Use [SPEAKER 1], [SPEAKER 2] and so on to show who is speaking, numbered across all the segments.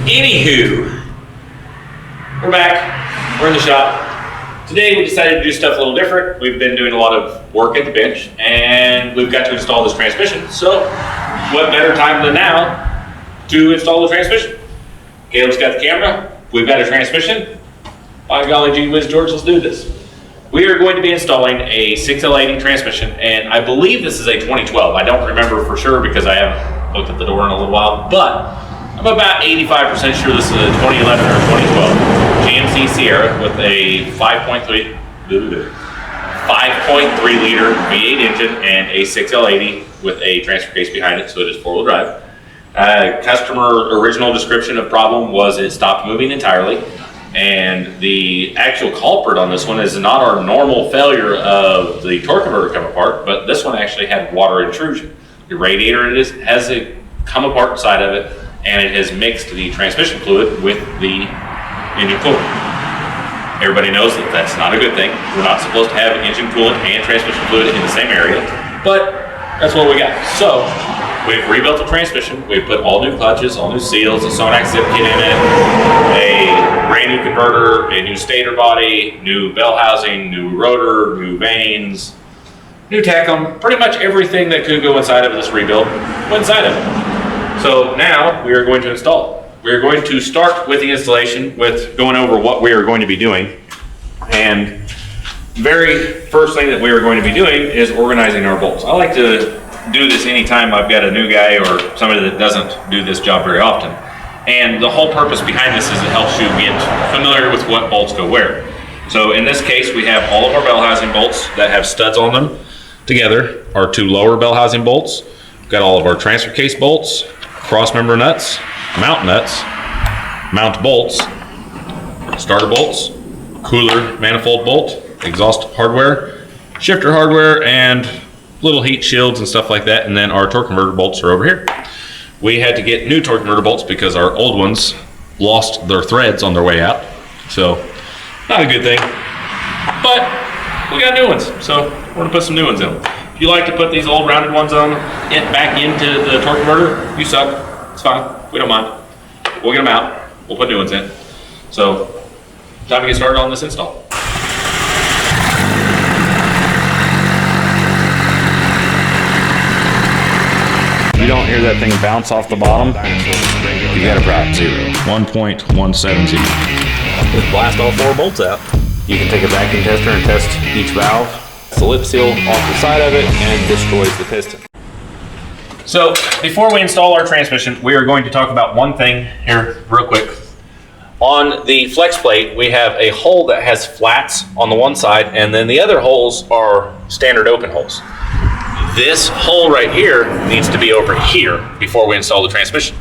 [SPEAKER 1] Anywho, we're back. We're in the shop. Today we decided to do stuff a little different. We've been doing a lot of work at the bench and we've got to install this transmission. So what better time than now to install the transmission? Caleb's got the camera. We've got a transmission. By golly gee whiz George, let's do this. We are going to be installing a 6L80 transmission, and I believe this is a 2012. I don't remember for sure because I haven't looked at the door in a little while, but I'm about 85% sure this is a 2011 or 2012 GMC Sierra with a 5.3 liter V8 engine and a 6L80 with a transfer case behind it, so it is four-wheel drive. Customer original description of problem was it stopped moving entirely. And the actual culprit on this one is not our normal failure of the torque converter come apart, but this one actually had water intrusion. The radiator has come apart inside of it, and it has mixed the transmission fluid with the engine coolant. Everybody knows that that's not a good thing. We're not supposed to have engine coolant and transmission fluid in the same area, but that's what we got. So we've rebuilt the transmission. We've put all new clutches, all new seals, a Sonax zip kit in it, a brand new converter, a new stator body, new bell housing, new rotor, new vanes, new tacom, pretty much everything that could go inside of this rebuild went inside of it. So now we are going to install it. We are going to start with the installation with going over what we are going to be doing. And very first thing that we are going to be doing is organizing our bolts. I like to do this anytime I've got a new guy or somebody that doesn't do this job very often. And the whole purpose behind this is it helps you get familiar with what bolts go where. So in this case, we have all of our bell housing bolts that have studs on them together, our two lower bell housing bolts. We've got all of our transfer case bolts, cross member nuts, mount bolts, starter bolts, cooler manifold bolt, exhaust hardware, shifter hardware, and little heat shields and stuff like that. And then our torque converter bolts are over here. We had to get new torque converter bolts because our old ones lost their threads on their way out. So not a good thing, but we got new ones. So we're gonna put some new ones in. If you like to put these old rounded ones on back into the torque converter, you suck, it's fine, we don't mind. We'll get them out, we'll put new ones in. So time to get started on this install.
[SPEAKER 2] You don't hear that thing bounce off the bottom, you got a problem. 1.170.
[SPEAKER 3] Just blast all four bolts out. You can take a vacuum tester and test each valve. It's the lip seal off the side of it and destroys the piston.
[SPEAKER 1] So before we install our transmission, we are going to talk about one thing here real quick. On the flex plate, we have a hole that has flats on the one side, and then the other holes are standard open holes. This hole right here needs to be over here before we install the transmission.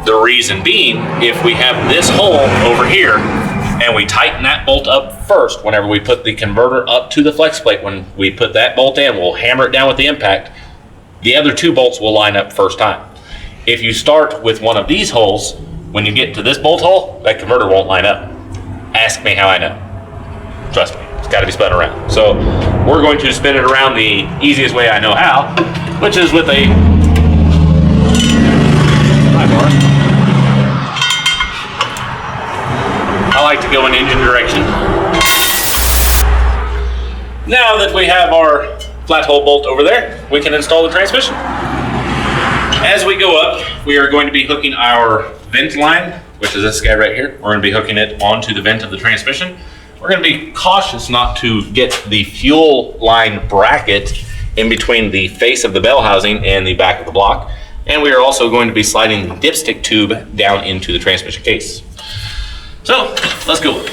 [SPEAKER 1] The reason being, if we have this hole over here and we tighten that bolt up first, whenever we put the converter up to the flex plate, when we put that bolt in, we'll hammer it down with the impact. The other two bolts will line up first time. If you start with one of these holes, when you get to this bolt hole, that converter won't line up. Ask me how I know. Trust me. It's got to be spun around. So we're going to spin it around the easiest way I know how, which is with a pry bar. I like to go in engine direction. Now that we have our flat hole bolt over there, we can install the transmission. As we go up, we are going to be hooking our vent line, which is this guy right here. We're going to be hooking it onto the vent of the transmission. We're going to be cautious not to get the fuel line bracket in between the face of the bell housing and the back of the block. And we are also going to be sliding the dipstick tube down into the transmission case. So let's go.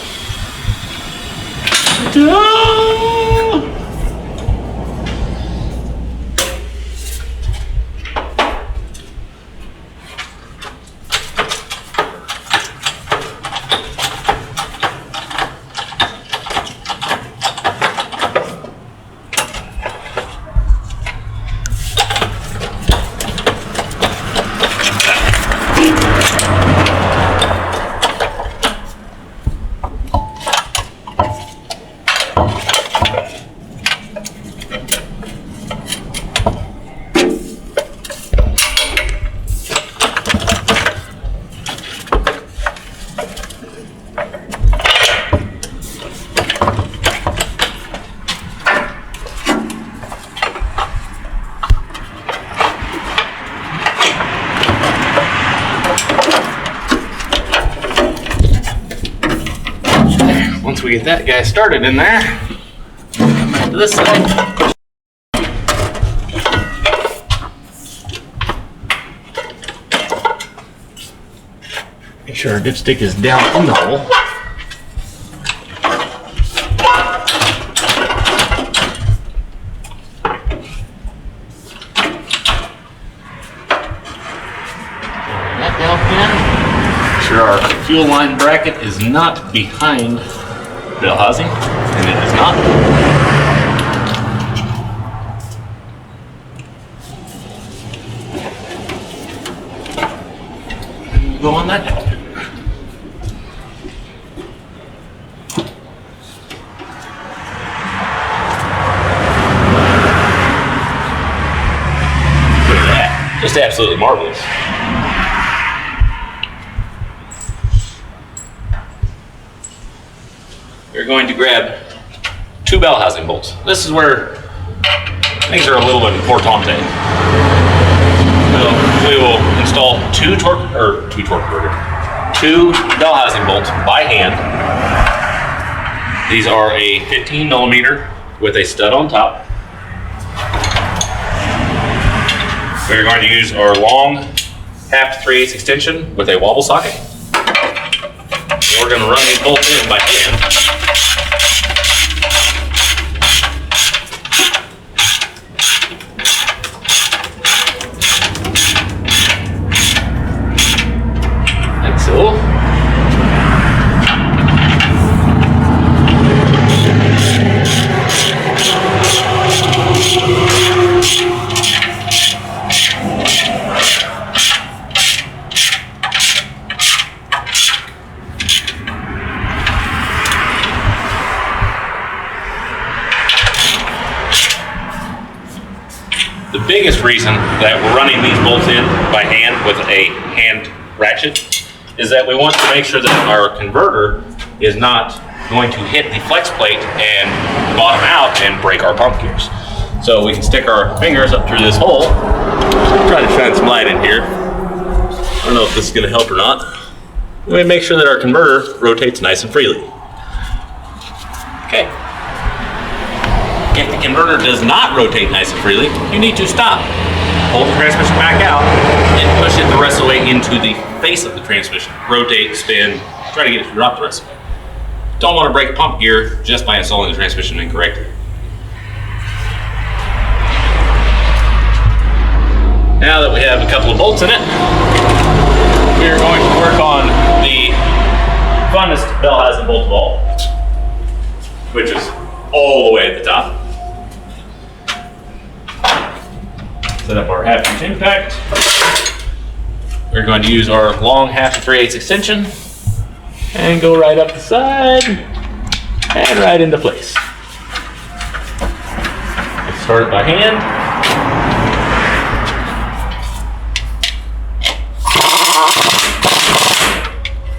[SPEAKER 3] we get that guy started in there, come back to this side. Make sure our dipstick is down in the hole. That down pin. Make sure our fuel line bracket is not behind the bell housing, and it is not. And go on that down pin. Just absolutely marvelous. We're going to grab 2 bell housing bolts. This is where things are a little importante. So we will install 2 bell housing bolts by hand. These are a 15 millimeter with a stud on top. We're going to use our long 1/2 to 3/8 extension with a wobble socket. And we're going to run these bolts in by hand. Like so. The biggest reason that we're running these bolts in by hand with a hand ratchet is that we want to make sure that our converter is not going to hit the flex plate and bottom out and break our pump gears. So we can stick our fingers up through this hole. Try to shine some light in here. I don't know if this is going to help or not. We make sure that our converter rotates nice and freely. Okay. If the converter does not rotate nice and freely, you need to stop. Hold the transmission back out and push it the rest of the way into the face of the transmission. Rotate, spin, try to get it to drop the rest of the way. Don't want to break a pump gear just by installing the transmission incorrectly. Now that we have a couple of bolts in it, we are going to work on the funnest bell housing bolt of all, which is all the way at the top. Set up our 1/2 inch impact. We're going to use our long 1/2 to 3/8 extension and go right up the side and right into place. Start it by hand.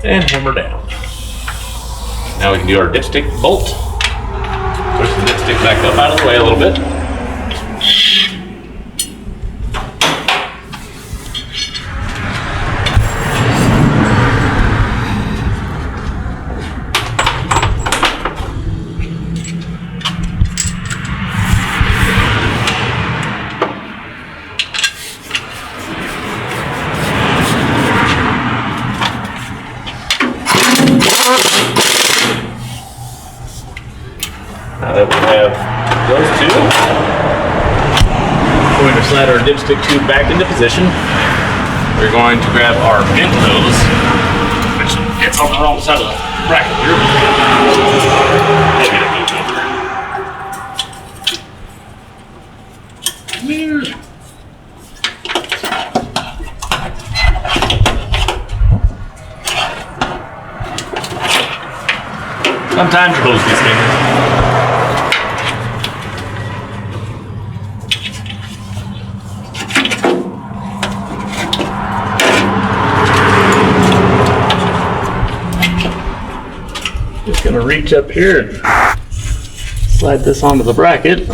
[SPEAKER 3] And hammer down. Now we can do our dipstick bolt. Push the dipstick back up out of the way a little bit. Now that we have those two, we're going to slide our dipstick tube back into position. We're going to grab our vent hose, which hits on the wrong side of the bracket here. Sometimes your hose gets stinking. Just gonna reach up here and slide this onto the bracket.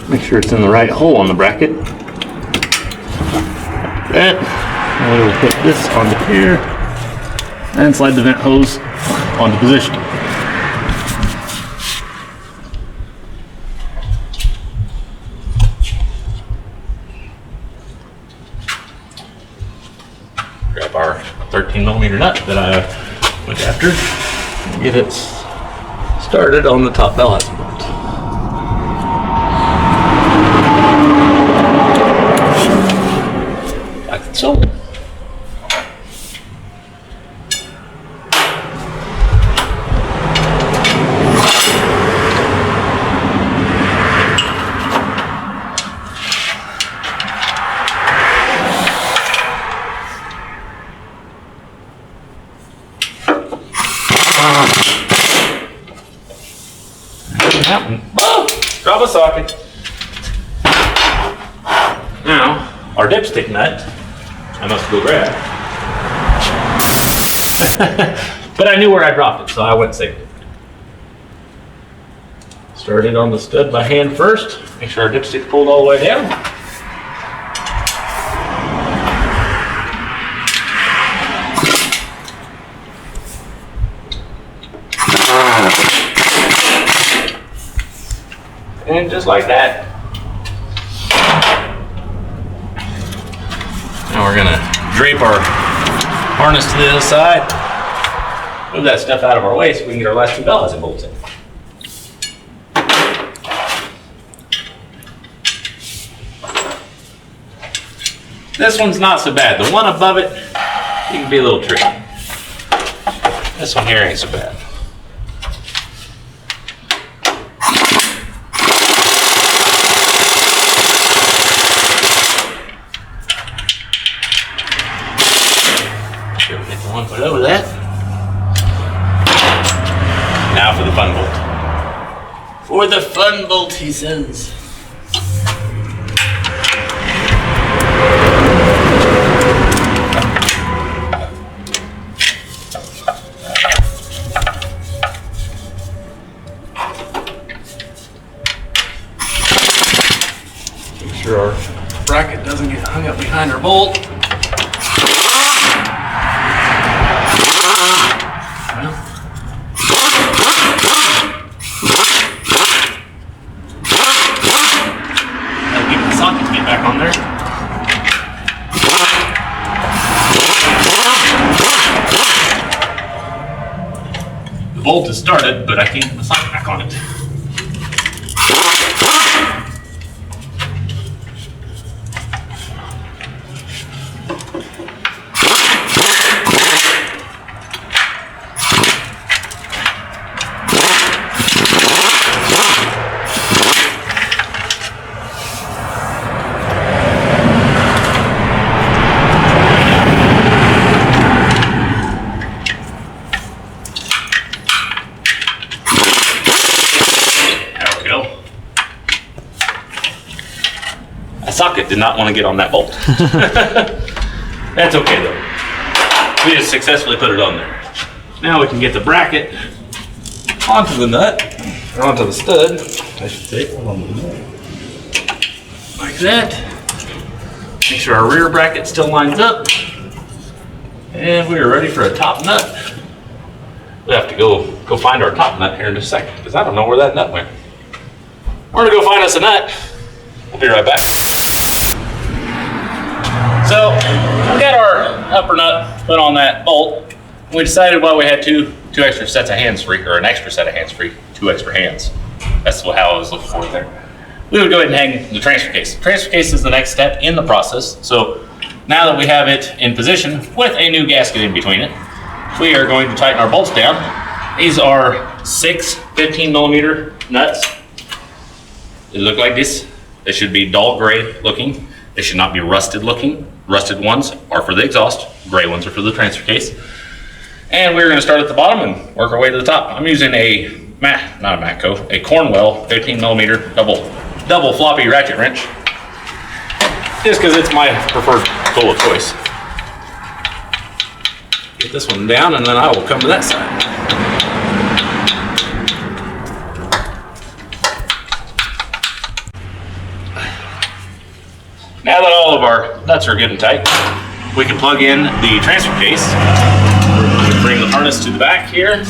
[SPEAKER 3] Make sure it's in the right hole on the bracket. Like that.
[SPEAKER 4] We will put this onto here and slide the vent hose onto position.
[SPEAKER 3] Grab our 13mm nut that I went after. Get it started on the top bell housing bolt. Like so. Oh, drop a socket. Now, our dipstick nut, I must go grab. But I knew where I dropped it, so I went and saved it. Started on the stud by hand first. Make sure our dipstick pulled all the way down. And just like that. Now we're gonna drape our harness to the other side. Move that stuff out of our way so we can get our last 2 bell housing bolts in. This one's not so bad. The one above it, it can be a little tricky. This one here ain't so bad. Get the one foot over that. Now for the fun bolt. For the fun bolt, he says. Make sure our bracket doesn't get hung up behind our bolt. Back on there. The bolt is started, but I can't get the socket back on it. Socket did not want to get on that bolt. That's okay though. We just successfully put it on there. Now we can get the bracket onto the nut, or onto the stud, I should say. Like that. Make sure our rear bracket still lines up. And we are ready for a top nut. We'll have to go find our top nut here in just a second, because I don't know where that nut went. We're gonna go find us a nut. We'll be right back. So we got our upper nut put on that bolt. We decided while we had two extra sets of hands free, or an extra set of hands free, 2 extra hands. That's how I was looking for it there. We would go ahead and hang the transfer case. The transfer case is the next step in the process. So now that we have it in position with a new gasket in between it, we are going to tighten our bolts down. These are 6 15mm nuts. They look like this. They should be dull gray looking. They should not be rusted looking. Rusted ones are for the exhaust. Gray ones are for the transfer case. And we're going to start at the bottom and work our way to the top. I'm using a Cornwell 15mm double floppy ratchet wrench, just because it's my preferred tool of choice. Get this one down and then I will come to that side. Now that all of our nuts are good and tight, we can plug in the transfer case. We bring the harness to the back here.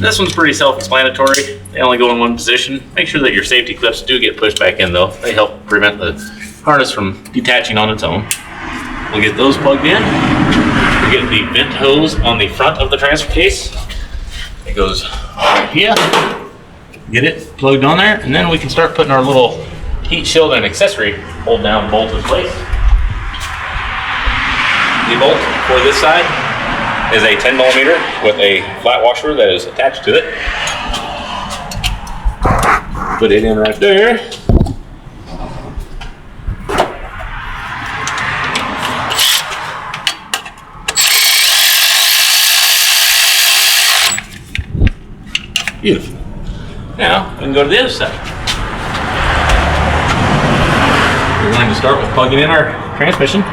[SPEAKER 3] This one's pretty self-explanatory. They only go in one position. Make sure that your safety clips do get pushed back in though. They help prevent the harness from detaching on its own. We'll get those plugged in. We get the vent hose on the front of the transfer case. It goes right here. Get it plugged on there, and then we can start putting our little heat shield and accessory hold down bolt in place. The bolt for this side is a 10 millimeter with a flat washer that is attached to it. Put it in right there. Beautiful. Now we can go to the other side. We're going to start with plugging in our transmission. Make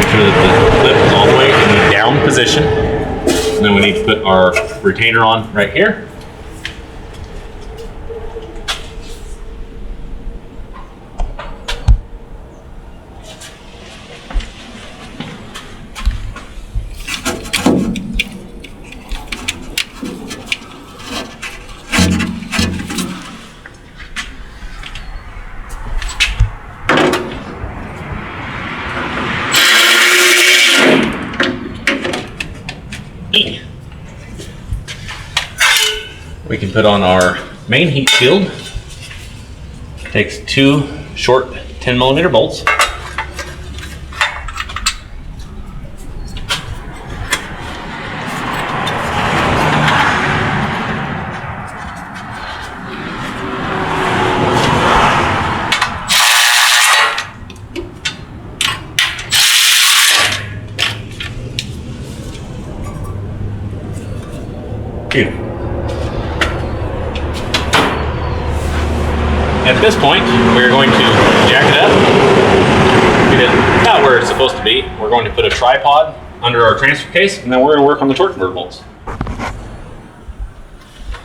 [SPEAKER 3] sure that the clip is all the way in the down position. And then we need to put our retainer on right here. We can put on our main heat shield. Takes two short 10 millimeter bolts. Beautiful. At this point, we're going to jack it up, get it about where it's supposed to be. We're going to put a tripod under our transfer case, and then we're going to work on the torque converter bolts.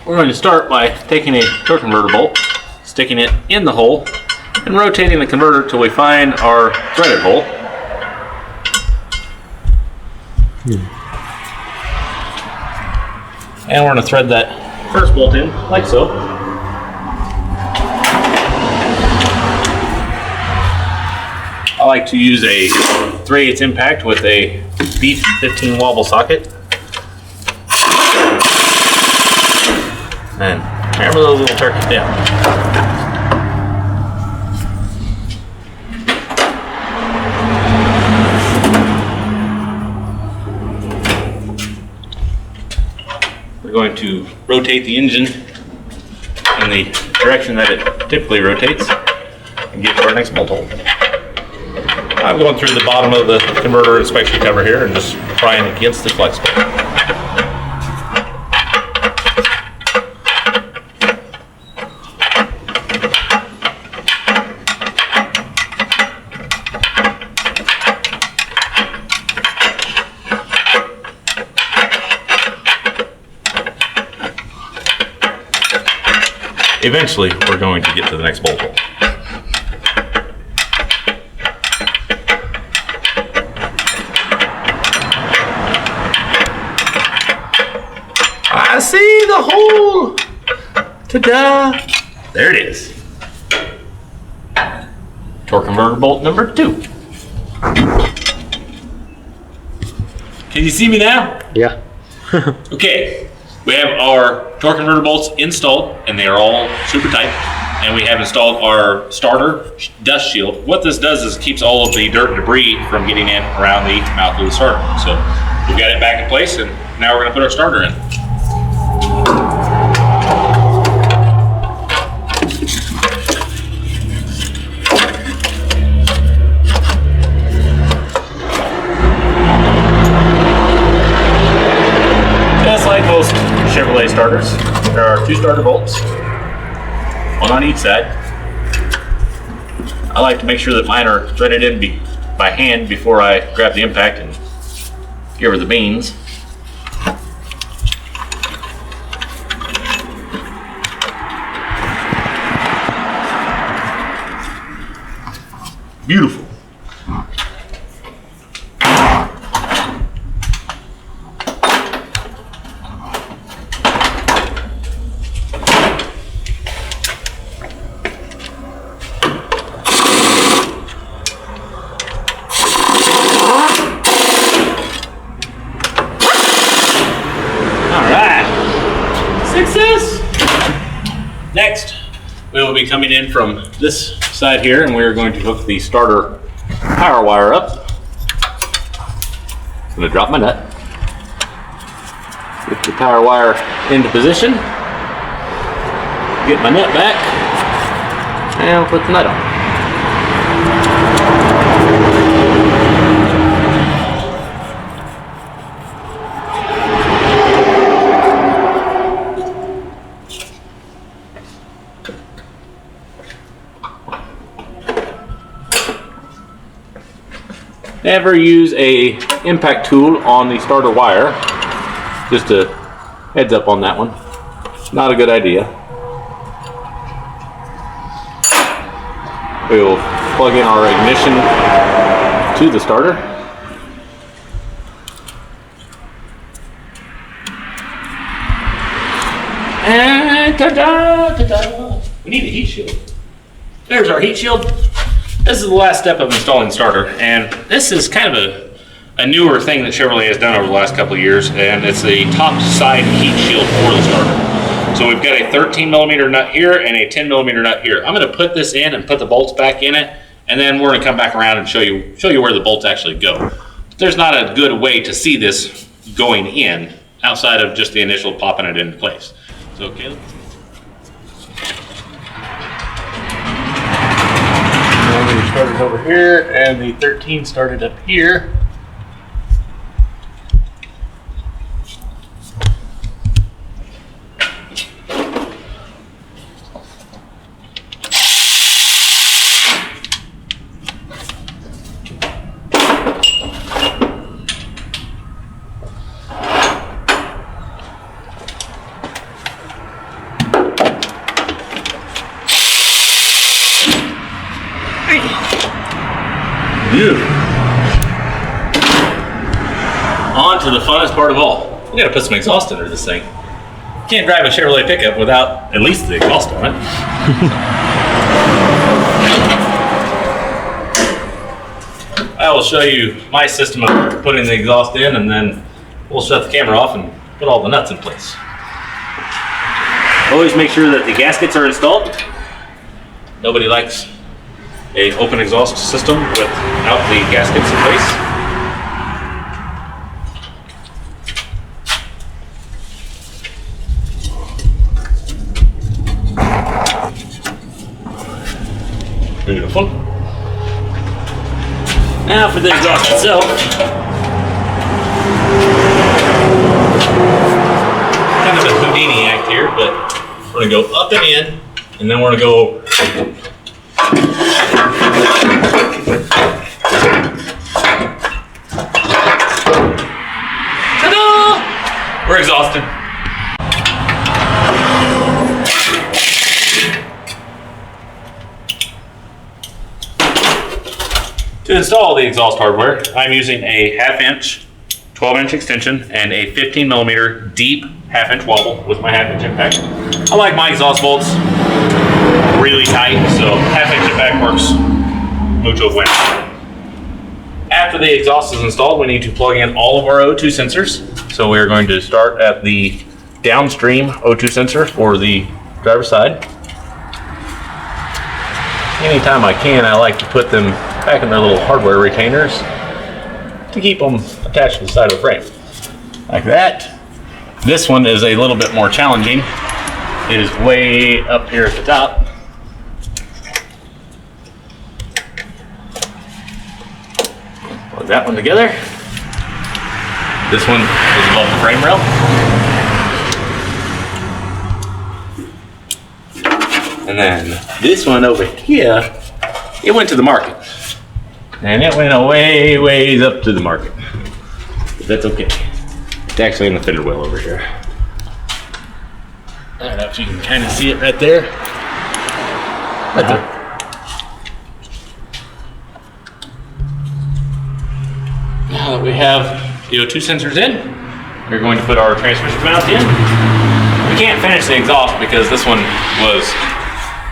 [SPEAKER 3] We're going to start by taking a torque converter bolt, sticking it in the hole, and rotating the converter till we find our threaded hole. And we're going to thread that first bolt in, like so. I like to use a 3/8 impact with a beef 15 wobble socket. And hammer those little turkeys down. We're going to rotate the engine in the direction that it typically rotates and get to our next bolt hole. I'm going through the bottom of the converter inspection cover here and just prying against the flex plate. Eventually, we're going to get to the next bolt hole. I see the hole! Ta-da! There it is. Torque converter bolt number 2. Can you see me now?
[SPEAKER 5] Yeah.
[SPEAKER 3] Okay, we have our torque converter bolts installed, and they are all super tight. And we have installed our starter dust shield. What this does is it keeps all of the dirt and debris from getting in around the mouth of the starter. So we've got it back in place, and now we're going to put our starter in. Just like most Chevrolet starters, there are 2 starter bolts, one on each side. I like to make sure that mine are threaded in by hand before I grab the impact and give her the beans. Beautiful. be coming in from this side here, and we're going to hook the starter power wire up. I'm going to drop my nut. Get the power wire into position. Get my nut back, and we'll put the nut on. Never use a impact tool on the starter wire. Just a heads up on that one. Not a good idea. We will plug in our ignition to the starter. And ta-da, ta-da. We need a heat shield. There's our heat shield. This is the last step of installing the starter, and this is kind of a newer thing that Chevrolet has done over the last couple of years, and it's the top side heat shield for the starter. So we've got a 13 millimeter nut here and a 10 millimeter nut here. I'm going to put this in and put the bolts back in it, and then we're going to come back around and show you where the bolts actually go. There's not a good way to see this going in outside of just the initial popping it into place. So Caleb. Started over here, and the 13 started up here. On to the funnest part of all. We gotta put some exhaust under this thing. Can't drive a Chevrolet pickup without at least the exhaust on it. I will show you my system of putting the exhaust in, and then we'll shut the camera off and put all the nuts in place. Always make sure that the gaskets are installed. Nobody likes an open exhaust system without the gaskets in place. Beautiful. Now for the exhaust itself. Kind of a Houdini act here, but we're gonna go up and in, and then we're gonna go ta-da! We're exhausted. To install the exhaust hardware, I'm using a 1/2 inch, 12 inch extension, and a 15 millimeter deep 1/2 inch wobble with my 1/2 inch impact. I like my exhaust bolts really tight, so 1/2 inch impact works mucho bueno. After the exhaust is installed, we need to plug in all of our O2 sensors. So we're going to start at the downstream O2 sensor for the driver's side. Anytime I can, I like to put them back in their little hardware retainers to keep them attached to the side of the frame. Like that. This one is a little bit more challenging. It is way up here at the top. Plug that one together. This one is above the frame rail. And then this one over here, it went to the market. And it went a ways up to the market. But that's okay. It's actually in the fender well over here. I don't know if you can kind of see it right there. Right there. Now that we have the O2 sensors in, we're going to put our transmission mount in. We can't finish the exhaust because this one was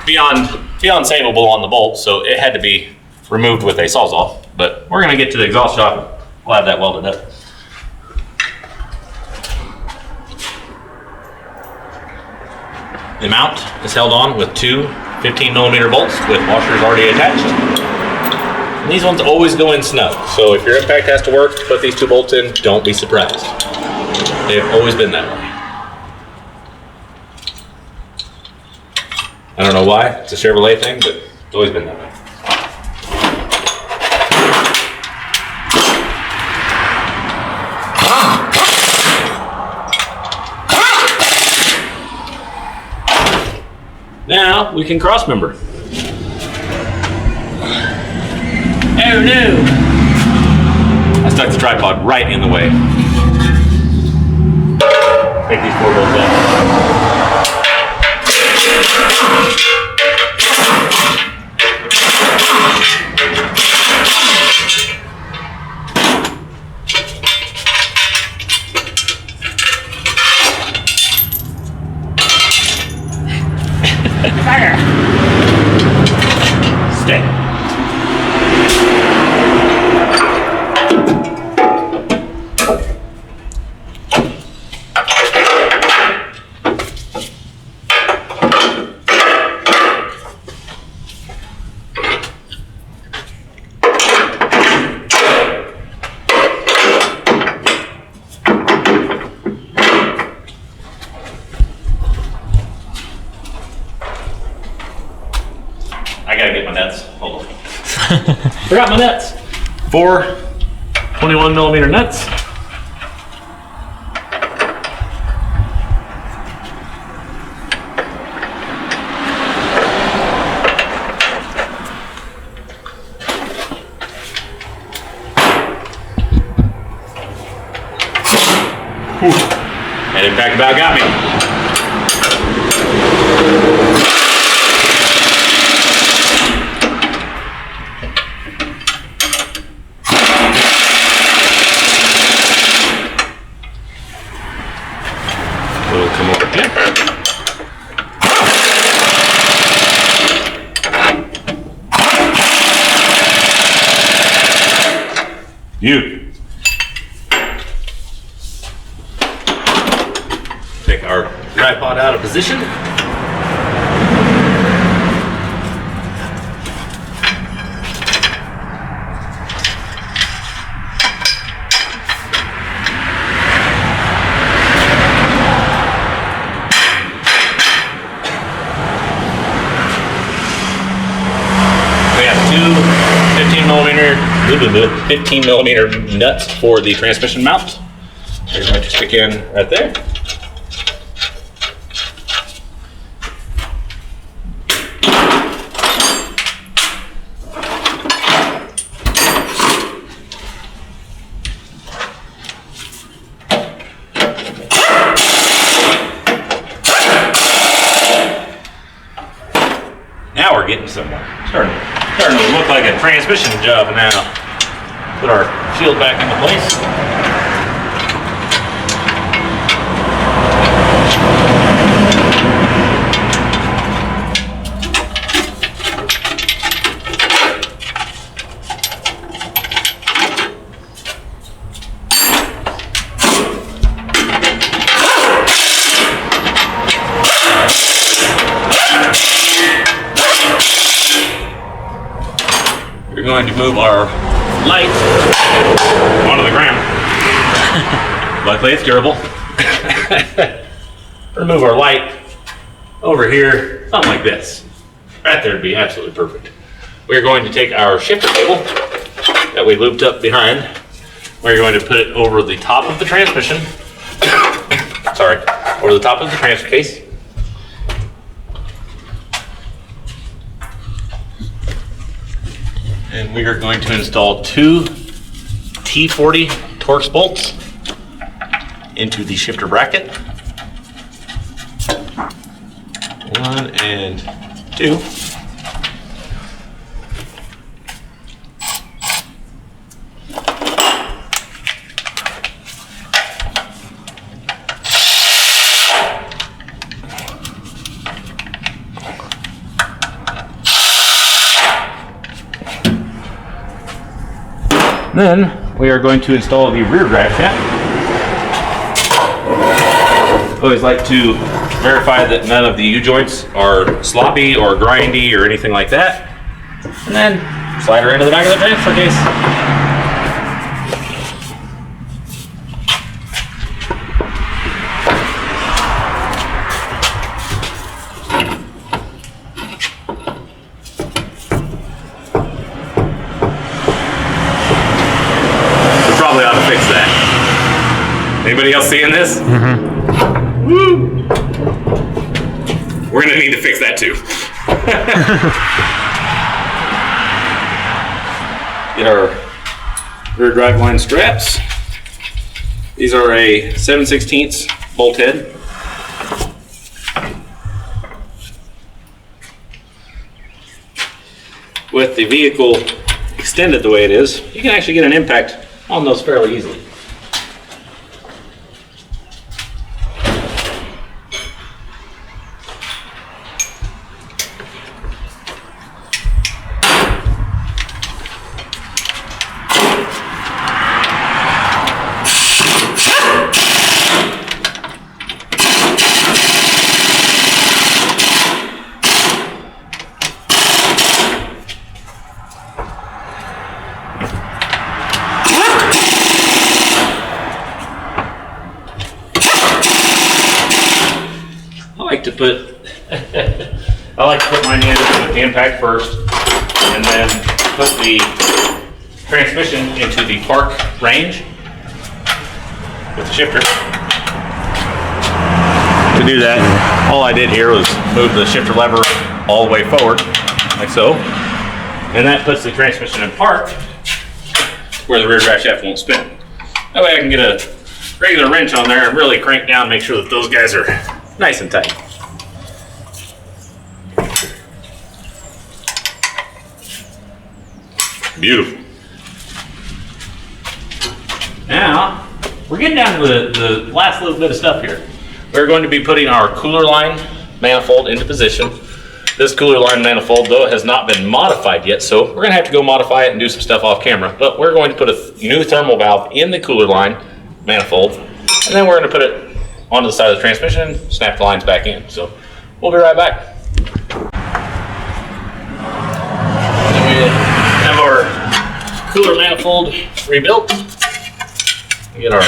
[SPEAKER 3] beyond savable on the bolt, so it had to be removed with a Sawzall. But we're going to get to the exhaust shop. We'll have that welded up. The mount is held on with two 15mm bolts with washers already attached. And these ones always go in snug. So if your impact has to work to put these 2 bolts in, don't be surprised. They've always been that way. I don't know why, it's a Chevrolet thing, but it's always been that way. Now we can cross member. Oh no! I stuck the tripod right in the way. Take these 4 bolts out. Stay. I gotta get my nuts. Hold on. Forgot my nuts. 4 21mm nuts. That impact about got me. We'll come over here. You. Take our tripod out of position. We have 15mm nuts for the transmission mount. They're going to stick in right there. Now we're getting somewhere. Starting to look like a transmission job now. Put our shield back into place. We're going to move our light onto the ground. Luckily it's durable. We're gonna move our light over here, something like this. Right there would be absolutely perfect. We're going to take our shifter cable that we looped up behind. We're going to put it over the top of the transmission. Sorry, over the top of the transfer case. And we are going to install 2 T40 Torx bolts into the shifter bracket. 1 and 2. Then we are going to install the rear drive shaft Always like to verify that none of the U-joints are sloppy or grindy or anything like that. And then slide her into the back of the transfer case. We probably ought to fix that. Anybody else seeing this? Woo! We're gonna need to fix that too. Get our rear drive line straps. These are a 7/16 bolt head. With the vehicle extended the way it is, you can actually get an impact on those fairly easily. I like to put mine in with the impact first, and then put the transmission into the park range with the shifter. To do that, all I did here was move the shifter lever all the way forward, like so, and that puts the transmission in park where the rear drive shaft won't spin. That way I can get a regular wrench on there and really crank down, make sure that those guys are nice and tight. Beautiful. Now, we're getting down to the last little bit of stuff here. We're going to be putting our cooler line manifold into position. This cooler line manifold, though, has not been modified yet, so we're going to have to go modify it and do some stuff off camera. But we're going to put a new thermal valve in the cooler line manifold, and then we're going to put it onto the side of the transmission and snap the lines back in. So we'll be right back. Have our cooler manifold rebuilt. We get our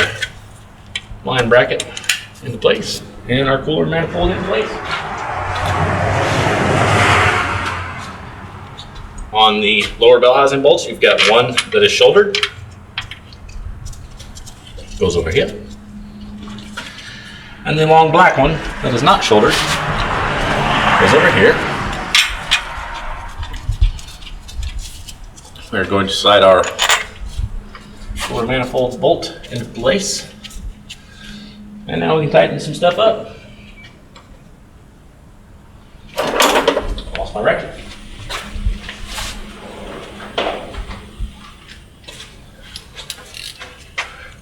[SPEAKER 3] line bracket into place and our cooler manifold in place. On the lower bell housing bolts, you've got one that is shouldered. Goes over here. And the long black one that is not shouldered goes over here. We're going to slide our cooler manifold bolt into place. And now we can tighten some stuff up. Lost my ratchet.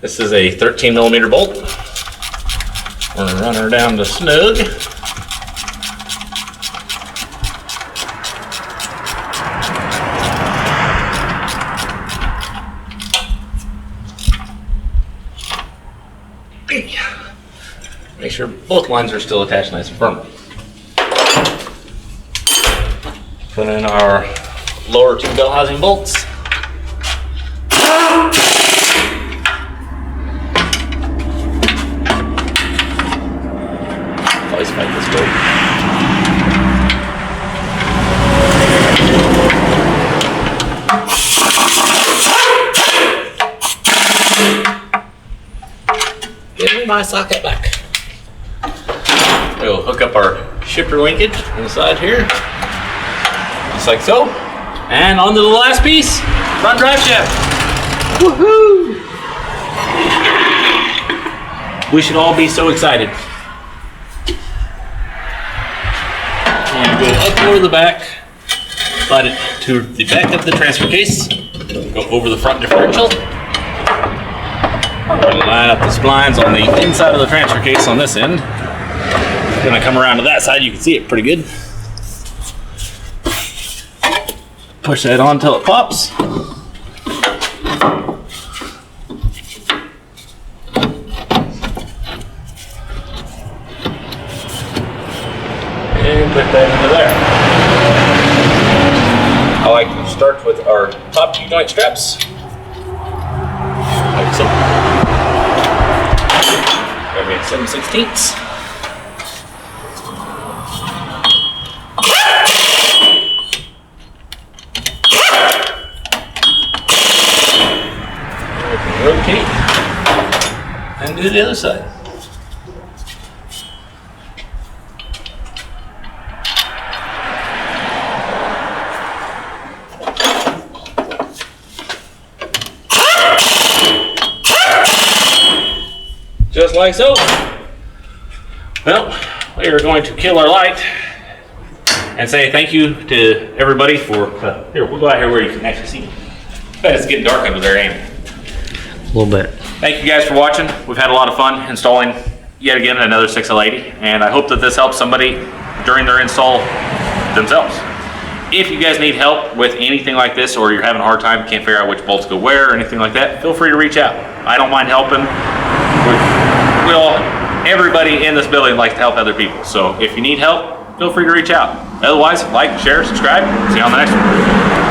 [SPEAKER 3] This is a 13mm bolt. We're going to run her down to snug. Make sure both lines are still attached nice and firm. Put in our lower two bell housing bolts. Always fight this boat. Give me my socket back. We'll hook up our shifter linkage on the side here, just like so. And on to the last piece, front drive shaft. Woohoo! We should all be so excited. And go up over the back, slide it to the back of the transfer case, go over the front differential. We're going to line up the splines on the inside of the transfer case on this end. Going to come around to that side, you can see it pretty good. Push that on until it pops. start with our top 2 joint straps. Like so. Grab me a 7/16. Rotate and do the other side. Just like so. Well, we are going to kill our light and say thank you to everybody for, here, we'll go out here where you can actually see. Bet it's getting dark over there, ain't it?
[SPEAKER 5] A little bit.
[SPEAKER 3] Thank you guys for watching. We've had a lot of fun installing yet again another 6L80, and I hope that this helps somebody during their install themselves. If you guys need help with anything like this, or you're having a hard time, can't figure out which bolts go where or anything like that, feel free to reach out. I don't mind helping. Everybody in this building likes to help other people, so if you need help, feel free to reach out. Otherwise, like, share, subscribe. See you on the next one.